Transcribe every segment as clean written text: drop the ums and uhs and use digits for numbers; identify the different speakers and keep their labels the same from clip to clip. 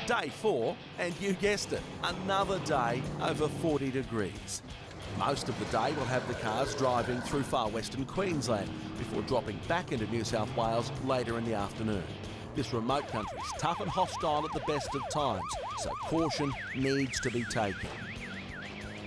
Speaker 1: Day 4, and you guessed it, another day over 40 degrees. Most of the day we'll have the cars driving through far western Queensland before dropping back into New South Wales later in the afternoon. This remote country is tough and hostile at the best of times, so caution needs to be taken.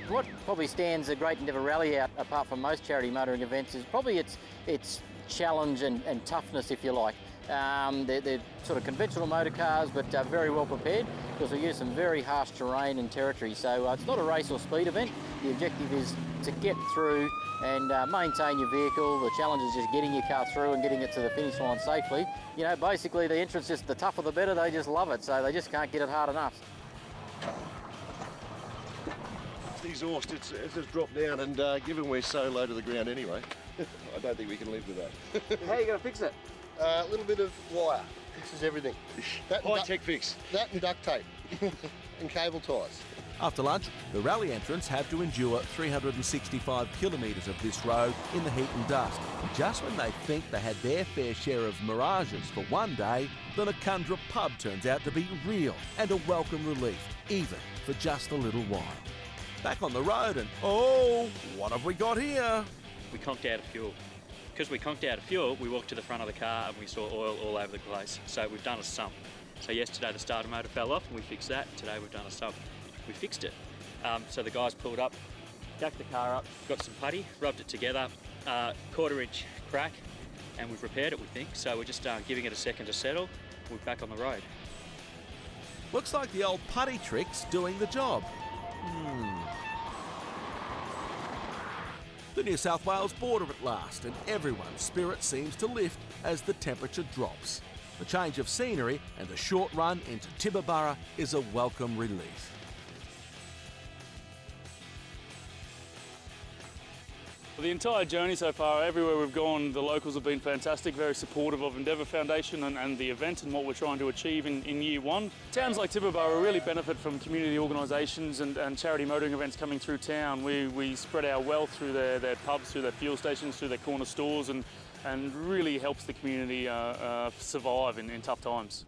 Speaker 2: What probably stands the Great Endeavour Rally out, apart from most charity motoring events, is probably its challenge and toughness, if you like. They're sort of conventional motor cars, but very well prepared, because we use some very harsh terrain and territory. So it's not a race or speed event. The objective is to get through and maintain your vehicle. The challenge is just getting your car through and getting it to the finish line safely. You know, basically the entrance, just the tougher the better. They just love it, so they just can't get it hard enough.
Speaker 3: It's the exhaust, it's just dropped down, and given we're so low to the ground anyway, I don't think we can live with that.
Speaker 4: How are you going to fix it?
Speaker 3: A little bit of wire fixes everything.
Speaker 4: High-tech fix.
Speaker 3: That and duct tape and cable ties.
Speaker 1: After lunch, the rally entrants have to endure 365 kilometres of this road in the heat and dust. Just when they think they had their fair share of mirages for one day, the Nakundra pub turns out to be real and a welcome relief, even for just a little while. Back on the road and, oh, what have we got here?
Speaker 5: We conked out of fuel. Because we conked out of fuel, we walked to the front of the car and we saw oil all over the place. So we've done a sump. So yesterday the starter motor fell off and we fixed that. Today we've done a sump. We fixed it. So the guys pulled up, jacked the car up, got some putty, rubbed it together, 1/4 inch crack, and we've repaired it, we think. So we're just giving it a second to settle. We're back on the road.
Speaker 1: Looks like the old putty trick's doing the job. The New South Wales border at last, and everyone's spirit seems to lift as the temperature drops. The change of scenery and the short run into Tibooburra is a welcome relief.
Speaker 6: The entire journey so far, everywhere we've gone, the locals have been fantastic, very supportive of Endeavour Foundation and the event and what we're trying to achieve in year one. Towns like Tibooburra really benefit from community organisations and charity motoring events coming through town. We spread our wealth through their pubs, through their fuel stations, through their corner stores, and really helps the community survive in tough times.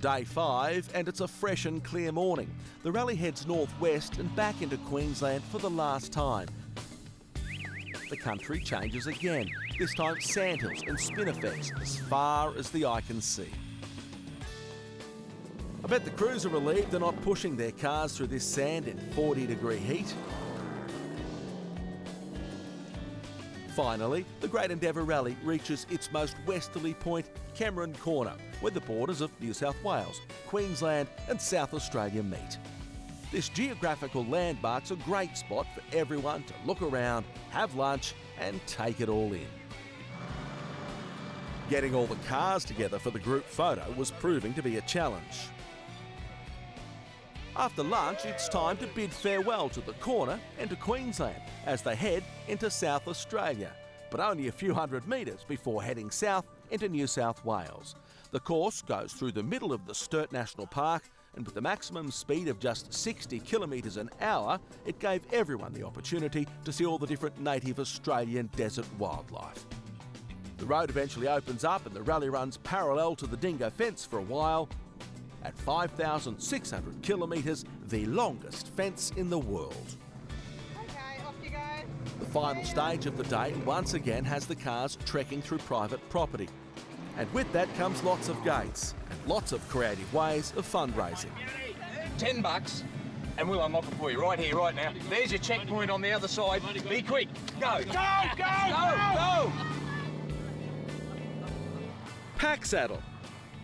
Speaker 1: Day 5, and it's a fresh and clear morning. The rally heads northwest and back into Queensland for the last time. The country changes again, this time sandhills and spin effects as far as the eye can see. I bet the crews are relieved they're not pushing their cars through this sand in 40-degree heat. Finally, the Great Endeavour Rally reaches its most westerly point, Cameron Corner, where the borders of New South Wales, Queensland and South Australia meet. This geographical landmark's a great spot for everyone to look around, have lunch and take it all in. Getting all the cars together for the group photo was proving to be a challenge. After lunch, it's time to bid farewell to the corner and to Queensland as they head into South Australia, but only a few hundred metres before heading south into New South Wales. The course goes through the middle of the Sturt National Park, and with the maximum speed of just 60 kilometres an hour, it gave everyone the opportunity to see all the different native Australian desert wildlife. The road eventually opens up and the rally runs parallel to the dingo fence for a while. At 5,600 kilometres, the longest fence in the world.
Speaker 7: Okay, off you go.
Speaker 1: The final stage of the day once again has the cars trekking through private property. And with that comes lots of gates and lots of creative ways of fundraising.
Speaker 4: $10 and we'll unlock it for you right here, right now. There's your checkpoint on the other side. Be quick. Go. Go, go, go, go!
Speaker 1: Pack saddle.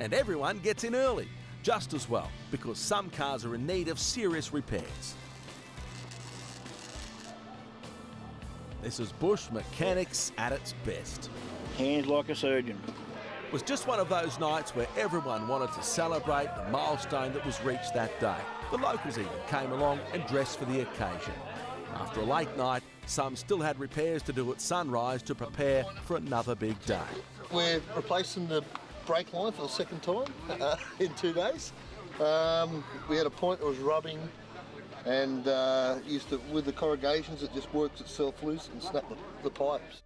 Speaker 1: And everyone gets in early, just as well, because some cars are in need of serious repairs. This is bush mechanics at its best.
Speaker 8: Hands like a surgeon.
Speaker 1: It was just one of those nights where everyone wanted to celebrate the milestone that was reached that day. The locals even came along and dressed for the occasion. After a late night, some still had repairs to do at sunrise to prepare for another big day.
Speaker 3: We're replacing the brake line for the second time in 2 days. We had a point that was rubbing, and with the corrugations it just works itself loose and snap the pipes.